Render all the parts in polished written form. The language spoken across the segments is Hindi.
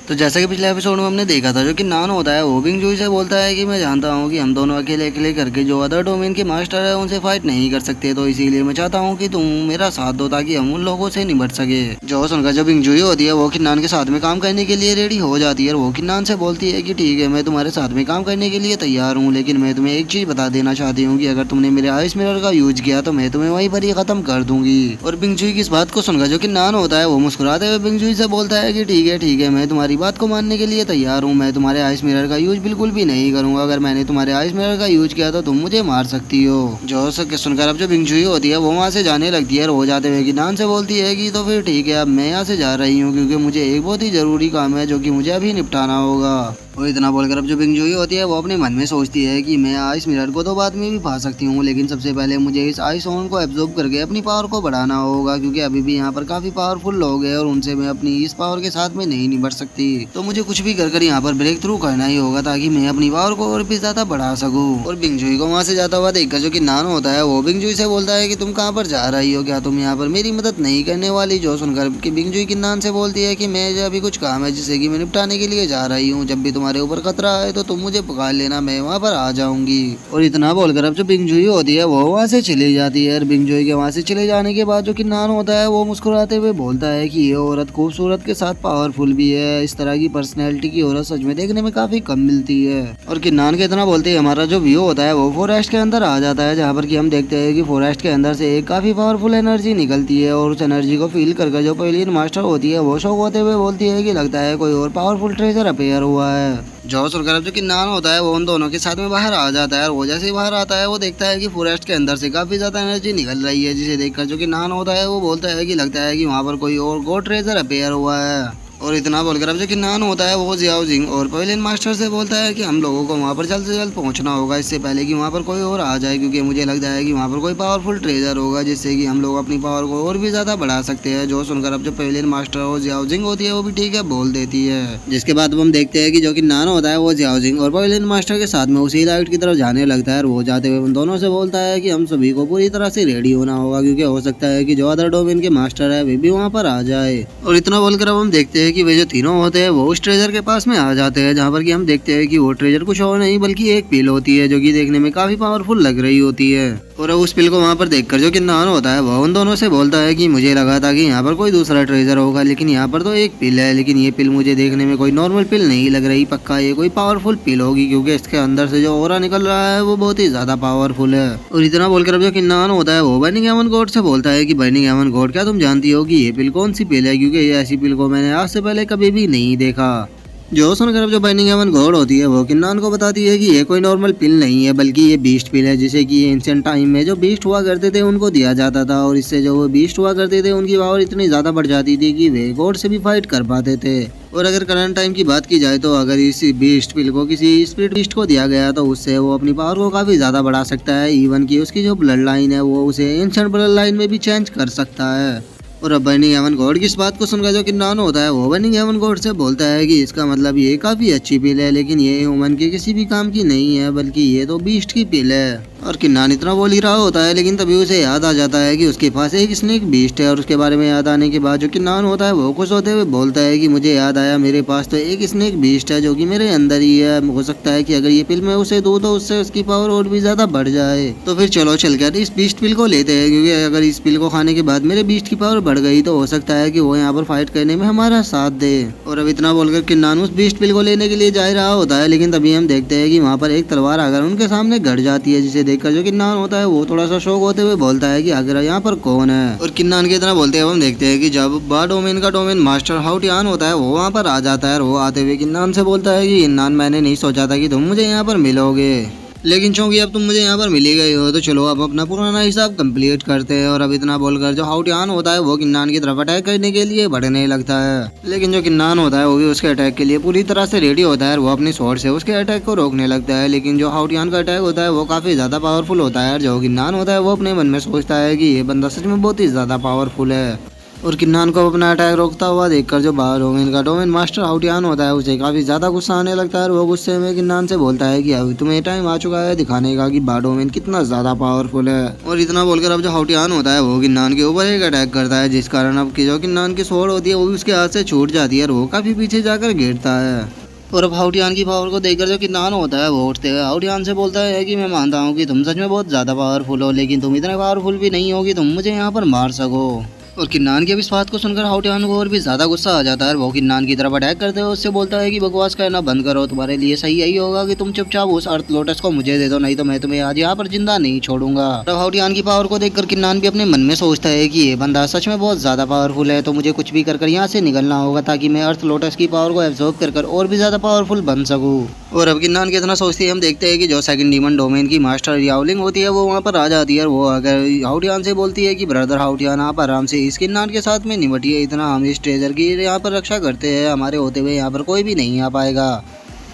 तो जैसा कि पिछले एपिसोड में हमने देखा था, जो कि नान होता है वो बिंगजुई से बोलता है कि मैं जानता हूँ कि हम दोनों अकेले अकेले करके जो अदर डोमेन के मास्टर है उनसे फाइट नहीं कर सकते, तो इसीलिए मैं चाहता हूँ कि तुम मेरा साथ दो ताकि हम उन लोगों से निपट सके। जो सुनकर जो बिंगजुई होती है वो किन्नान के साथ में काम करने के लिए रेडी हो जाती है और वो किन्नान से बोलती है कि ठीक है, मैं तुम्हारे साथ में काम करने के लिए तैयार हूँ, लेकिन मैं तुम्हें एक चीज बता देना चाहती हूँ कि अगर तुमने मेरे आइस मिरर का यूज किया तो मैं तुम्हें वहीं पर ही खत्म कर दूंगी। और बिंगजुई की इस बात को सुनकर जो किन्नान होता है वो मुस्कुराते हुए बिंगजुई से बोलता है कि ठीक है, मैं तुम्हारी बात को मानने के लिए तैयार हूँ। मैं तुम्हारे आइस मिरर का यूज बिल्कुल भी नहीं करूंगा। अगर मैंने तुम्हारे आइस मिरर का यूज किया तो तुम मुझे मार सकती हो। जो सुनकर अब जो बिंगजुई होती है वो वहाँ से जाने लगती है और वो जाते हुए किन्नान से बोलती है कि तो फिर ठीक है, अब मैं यहाँ से जा रही हूँ क्योंकि मुझे एक बहुत ही जरूरी काम है जो कि मुझे अभी निपटाना होगा। वो इतना बोलकर अब जो बिंगजुई होती है वो अपने मन में सोचती है कि मैं आइस मिरर को तो बाद में भी पा सकती हूँ, लेकिन सबसे पहले मुझे इस आइस ओन को एब्जॉर्ब करके अपनी पावर को बढ़ाना होगा, क्योंकि अभी भी यहाँ पर काफी पावरफुल लोग हैं और उनसे मैं अपनी इस पावर के साथ में नहीं निपट सकती। तो मुझे कुछ भी कर यहाँ पर ब्रेक थ्रू करना ही होगा ताकि मैं अपनी पावर को और भी ज्यादा बढ़ा सकूं। और बिंगजुई को वहाँ से जाता हुआ देखकर जो कि नान होता है वो बिंगजुई से बोलता है कि तुम कहाँ पर जा रही हो, क्या तुम यहाँ पर मेरी मदद नहीं करने वाली। जो सुनकर कि बिंगजुई किन्नान से बोलती है कि मैं अभी कुछ काम है जिसे कि मैं निपटाने के लिए जा रही हूँ, जब भी तुम्हारे ऊपर खतरा है तो तुम मुझे पुकार लेना, मैं वहाँ पर आ जाऊंगी। और इतना बोलकर अब जो बिंगजुई होती है वो वहाँ से चली जाती है। और बिंगजुई के वहाँ से चले जाने के बाद जो कि नान होता है वो मुस्कुराते हुए बोलता है कि ये औरत खूबसूरत के साथ पावरफुल भी है। इस तरह की पर्सनैलिटी की औरत सच में देखने में काफी कम मिलती है। और किन्नान के इतना बोलते ही हमारा जो व्यू होता है वो फॉरेस्ट के अंदर आ जाता है, जहाँ पर कि हम देखते हैं कि फॉरेस्ट के अंदर से एक काफी पावरफुल एनर्जी निकलती है। और उस एनर्जी को फील करके जो पवेलियन मास्टर होती है वो शौक होते हुए बोलती है कि लगता है कोई और पावरफुल ट्रेजर अपेयर हुआ है। जो सुनकर जो किन्नान होता है वो उन दोनों के साथ में बाहर आ जाता है और वो जैसे ही बाहर आता है वो देखता है कि फॉरेस्ट के अंदर से काफी ज्यादा एनर्जी निकल रही है, जिसे देखकर जो किन्नान होता है वो बोलता है कि लगता है कि वहाँ पर कोई और गॉड ट्रेजर अपेयर हुआ है। और इतना बोलकर अब जो किन्नान होता है वो जियाओ जिंग और पवेलियन मास्टर से बोलता है कि हम लोगों को वहाँ पर जल्द से जल्द पहुँचना होगा, इससे पहले कि वहाँ पर कोई और आ जाए, क्योंकि मुझे लगता है कि वहाँ पर कोई पावरफुल ट्रेजर होगा जिससे कि हम लोग अपनी पावर को और भी ज़्यादा बढ़ा सकते हैं। जो सुनकर अब जो पवेलियन मास्टर और जियाओ जिंग होती है वो भी ठीक है बोल देती है, जिसके बाद हम देखते हैं कि जो किन्नान होता है वो जियाओ जिंग और पवेलियन मास्टर के साथ में उसी लाइट की तरफ जाने लगता है। और वो जाते हुए उन दोनों से बोलता है कि हम सभी को पूरी तरह से रेडी होना होगा, क्योंकि हो सकता है कि जो अदर डोमेन के मास्टर है वे भी वहाँ पर आ जाए। और इतना बोलकर अब हम देखते हैं कि वे जो तीनों होते हैं वो उस ट्रेजर के पास में आ जाते हैं, जहाँ पर कि हम देखते हैं कि वो ट्रेजर कुछ और नहीं बल्कि एक पिल होती है जो कि देखने में काफी पावरफुल लग रही होती है। और उस पिल को वहाँ पर देखकर जो किन्नान होता है वो उन दोनों से बोलता है कि मुझे लगा था कि यहाँ पर कोई दूसरा ट्रेजर होगा, लेकिन यहाँ पर तो एक पिल है, लेकिन ये पिल मुझे देखने में कोई नॉर्मल पिल नहीं लग रही, पक्का ये कोई पावरफुल पिल होगी, क्योंकि इसके अंदर से जो ऑरा निकल रहा है वो बहुत ही ज्यादा पावरफुल है। और इतना बोलकर अब जो किन्नान होता है वो बर्निंग हेवन गॉड से बोलता है कि बर्निंग हेवन गॉड, क्या तुम जानती हो कि ये पिल कौन सी पिल है, क्योंकि ये ऐसी पिल को मैंने आज से पहले कभी भी नहीं देखा। जो सुनकर अब जो बर्निंग हेवन गॉड होती है वो किन्नान को बताती है कि ये कोई नॉर्मल पिल नहीं है बल्कि ये बीस्ट पिल है, जिसे कि एंशिएंट टाइम में जो बीस्ट हुआ करते थे उनको दिया जाता था, और इससे जो वो बीस्ट हुआ करते थे उनकी पावर इतनी ज्यादा बढ़ जाती थी कि वे गॉड से भी फाइट कर पाते थे। और अगर करंट टाइम की बात की जाए तो अगर इस बीस्ट पिल को किसी स्पिरिट बीस्ट को दिया गया तो उससे वो अपनी पावर को काफी ज्यादा बढ़ा सकता है, इवन की उसकी जो ब्लड लाइन है वो उसे एंशिएंट ब्लड लाइन में भी चेंज कर सकता है। और अब बर्निंग हेवन गॉड की इस बात को सुनकर जो किन्नान होता है वो बर्निंग हेवन गॉड से बोलता है कि इसका मतलब ये काफी अच्छी पिल है, लेकिन ये ह्यूमन के किसी भी काम की नहीं है, बल्कि ये तो बीस्ट की पिल है। और किन्नान इतना बोल ही रहा होता है, लेकिन तभी उसे याद आ जाता है कि उसके पास एक स्नेक बीस्ट है। और उसके बारे में याद आने के बाद जो किन्नान होता है वो खुश होते हुए बोलता है कि मुझे याद आया, मेरे पास तो एक स्नेक बीस्ट है जो कि मेरे अंदर ही है, हो सकता है कि अगर ये पिल मैं उसे दूं तो उससे उसकी पावर और भी ज्यादा बढ़ जाए। तो फिर चलो चलकर इस बीस्ट पिल को लेते हैं, क्योंकि अगर इस पिल को खाने के बाद मेरे बीस्ट की पावर बढ़ गई तो हो सकता है कि वो यहाँ पर फाइट करने में हमारा साथ दे। और अब इतना बोलकर किन्नान उस बीस्ट पिल को लेने के लिए जा रहा होता है, लेकिन तभी हम देखते हैं कि वहाँ पर एक तलवार आकर उनके सामने गड़ जाती है, जिसे देखकर जो किन्नान होता है वो थोड़ा सा शौक होते हुए बोलता है कि आखिर यहाँ पर कौन है। और किन्नान के इतना बोलते हुए हम देखते हैं कि जब बा डोमेन का डोमेन मास्टर हाउटियान होता है वो वहाँ पर आ जाता है, और वो आते हुए किन्नान से बोलता है कि किन्नान, मैंने नहीं सोचा था कि तुम मुझे यहाँ पर मिलोगे, लेकिन चूंकि अब तुम मुझे यहाँ पर मिली गई हो तो चलो अब अपना पुराना हिसाब कंप्लीट करते हैं। और अब इतना बोलकर जो हाउटियान होता है वो किन्नान की तरफ अटैक करने के लिए बढ़ने लगता है, लेकिन जो किन्नान होता है वो भी उसके अटैक के लिए पूरी तरह से रेडी होता है और वो अपनी स्वॉर्ड से उसके अटैक को रोकने लगता है। लेकिन जो हाउटियान का अटैक होता है वो काफी ज्यादा पावरफुल होता है, और जो किन्नान होता है वो अपने मन में सोचता है कि ये बंदा सच में बहुत ही ज्यादा पावरफुल है। और किन्नान को अपना अटैक रोकता हुआ देखकर जो डोमेन का डोमेन मास्टर हाउटियान होता है उसे काफी ज्यादा गुस्सा आने लगता है और वो गुस्से में किन्नान से बोलता है कि अभी तुम्हें टाइम आ चुका है दिखाने का कि डोमेन कितना ज्यादा पावरफुल है। और इतना बोलकर अब जो हाउटियान होता है वो किन्नान के ऊपर एक अटैक करता है, जिस कारण अब की जो किन्नान की स्वॉर्ड होती है वो भी उसके हाथ से छूट जाती है और वो काफी पीछे जाकर गिरता है। और अब हाउटियान की पावर को देखकर जो किन्नान होता है वो उठते हुए हाउटियान से बोलता है कि मैं मानता हूँ कि तुम सच में बहुत ज़्यादा पावरफुल हो, लेकिन तुम इतने पावरफुल भी नहीं हो कि तुम मुझे यहाँ पर मार सको। और किन्नान की अब इस बात को सुनकर हाउटियान को और भी ज़्यादा गुस्सा आ जाता है। वो किन्नान की तरफ अटैक करते हुए उससे बोलता है कि बकवास करना बंद करो, तुम्हारे लिए सही यही होगा कि तुम चुपचाप उस अर्थ लोटस को मुझे दे दो, नहीं तो मैं तुम्हें आज यहाँ पर जिंदा नहीं छोड़ूंगा। तब हाउटियान की पावर को देखकर किन्नान भी अपने मन में सोचता है कि ये बंदा सच में बहुत ज़्यादा पावरफुल है, तो मुझे कुछ भी कर यहाँ से निकलना होगा ताकि मैं अर्थ लोटस की पावर को एब्जॉर्ब कर और भी ज़्यादा पावरफुल बन सकूँ। और अब किन्नान कितना सोचती है हम देखते हैं कि जो सेकंड डीमन डोमेन की मास्टर याओलिंग होती है वो वहाँ पर आ जाती है और वो अगर हाउटियान से बोलती है कि ब्रदर हाउटियान आप आराम से इस किन्नान के साथ में निपटिए, इतना हम इस ट्रेजर की यहाँ पर रक्षा करते हैं, हमारे होते हुए यहाँ पर कोई भी नहीं आ पाएगा।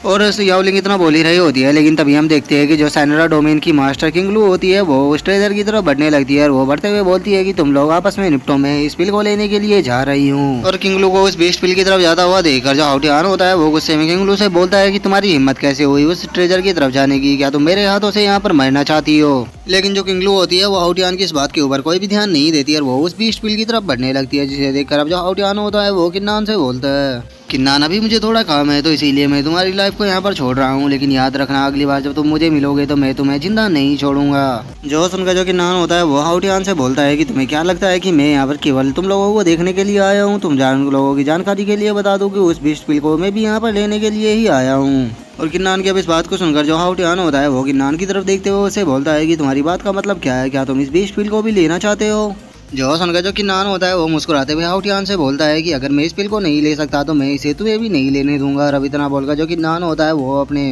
और याओलिंग इतना बोल ही रही होती है, लेकिन तभी हम देखते हैं कि जो सैनरा डोमेन की मास्टर किंगलू होती है वो उस ट्रेजर की तरफ बढ़ने लगती है और वो बढ़ते हुए बोलती है कि तुम लोग आपस में निपटो, मैं इस पिल को लेने के लिए जा रही हूँ। और किंगलू को उस बीस्ट पिल की तरफ जाता हुआ देखकर जो हाउटियान होता है वो गुस्से में किंगलू से बोलता है कि तुम्हारी हिम्मत कैसे हुई उस ट्रेजर की तरफ जाने की, क्या तुम मेरे हाथों से यहाँ पर मरना चाहती हो। लेकिन जो किंगलू होती है वो हाउटियान की इस बात के ऊपर कोई भी ध्यान नहीं देती और वो उस बीस्ट पिल की तरफ बढ़ने लगती है, जिसे देखकर अब जो हाउटियान होता है वो किन्नान से बोलता है किन्नान अभी मुझे थोड़ा काम है तो इसीलिए मैं तुम्हारी लाइफ को यहाँ पर छोड़ रहा हूँ, लेकिन याद रखना अगली बार जब तुम मुझे मिलोगे तो मैं तुम्हें जिंदा नहीं छोड़ूंगा। जो सुनकर जो किन्नान होता है वो हाउटियान से बोलता है कि तुम्हें क्या लगता है कि मैं यहाँ पर केवल तुम लोगों को देखने के लिए आया हूँ, तुम लोगों की जानकारी के लिए बता दूँ कि उस बीस्ट पिल को मैं भी यहाँ पर लेने के लिए ही आया हूँ। और किन्नान की अब इस बात को सुनकर जो हाउटियान होता है वो किन्नान की तरफ देखते हुए उसे बोलता है कि तुम्हारी बात का मतलब क्या है, क्या तुम इस बीस्ट पिल को भी लेना चाहते हो। जो सुनकर जो किन्नान होता है वो मुस्कुराते हुए हाउटियान से बोलता है कि अगर मैं इस पिल को नहीं ले सकता तो मैं इसे तुम्हें भी नहीं लेने दूंगा। और अब इतना बोलकर जो किन्नान होता है वो अपने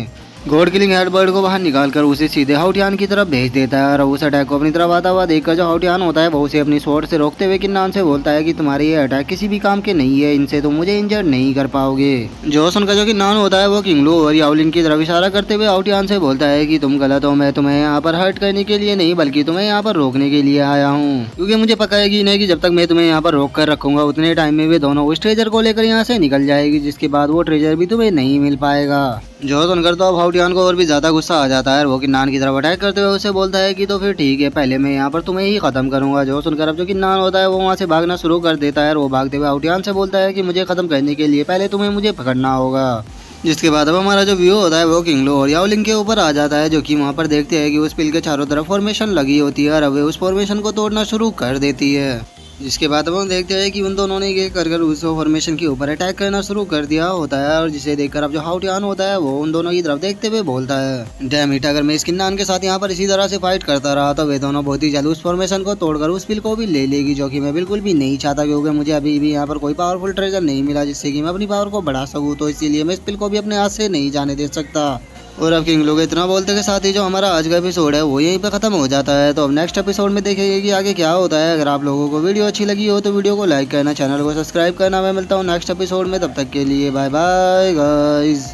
गॉड किलिंग हेडबर्ड को बाहर निकालकर उसे सीधे हाउटियान की तरफ भेज देता है और उस अटैक को अपनी तरफ आता हुआ देखकर जो हाउटियान होता है वो उसे अपनी स्वॉर्ड से रोकते हुए किन्नान से बोलता है कि तुम्हारे ये अटैक किसी भी काम के नहीं है, इनसे तुम मुझे इंजर्ड नहीं कर पाओगे। जो सुनकर जो किन्नान होता है वो किंगलू और याओलिंग की तरफ इशारा करते हुए हाउटियान से बोलता है कि तुम गलत हो, मैं तुम्हें यहाँ पर हर्ट करने के लिए नहीं बल्कि तुम्हें यहाँ पर रोकने के लिए आया हूँ, क्योंकि मुझे पता है कि नहीं कि जब तक मैं तुम्हें यहाँ पर रोक कर रखूंगा उतने टाइम में वे दोनों उस ट्रेजर को लेकर यहाँ से निकल जाएगी, जिसके बाद वो ट्रेजर भी तुम्हें नहीं मिल पाएगा। जो सुनकर तो अब हाउटियान को और भी ज्यादा गुस्सा आ जाता है और वो किन्नान की तरफ अटैक करते हुए उसे बोलता है कि तो फिर ठीक है, पहले मैं यहाँ पर तुम्हें ही खत्म करूंगा। जो सुनकर अब जो किन्नान होता है वो वहाँ से भागना शुरू कर देता है और वो भागते हुए हाउटियान से बोलता है कि मुझे खत्म करने के लिए पहले तुम्हें मुझे पकड़ना होगा। जिसके बाद अब हमारा जो व्यू होता है वो किंगलू और याओलिंग के ऊपर आ जाता है, जो कि वहाँ पर देखते हैं कि उस पिल के चारों तरफ फॉर्मेशन लगी होती है और अब वे उस फॉर्मेशन को तोड़ना शुरू कर देती है। जिसके बाद अब हम देखते हैं कि उन दोनों ने ये कर उस फॉर्मेशन के ऊपर अटैक करना शुरू कर दिया होता है और जिसे देखकर अब जो हाउटियान होता है वो उन दोनों की तरफ देखते हुए बोलता है डैम इट, अगर मैं इस किन्नान के साथ यहाँ पर इसी तरह से फाइट करता रहा तो वे दोनों बहुत ही जल्द उस फॉर्मेशन को तोड़कर उस पिल को भी ले लेगी, जो कि मैं बिल्कुल भी नहीं चाहता, क्योंकि मुझे अभी भी यहाँ पर कोई पावरफुल ट्रेजर नहीं मिला जिससे कि मैं अपनी पावर को बढ़ा सकूँ, तो इसीलिए मैं इस पिल को भी अपने हाथ से नहीं जाने दे सकता। और अब किंग लोग इतना बोलते के साथ ही जो हमारा आज का एपिसोड है वो यहीं पे खत्म हो जाता है। तो अब नेक्स्ट एपिसोड में देखेंगे कि आगे क्या होता है। अगर आप लोगों को वीडियो अच्छी लगी हो तो वीडियो को लाइक करना, चैनल को सब्सक्राइब करना। मैं मिलता हूँ नेक्स्ट एपिसोड में, तब तक के लिए बाय बाय गाइस।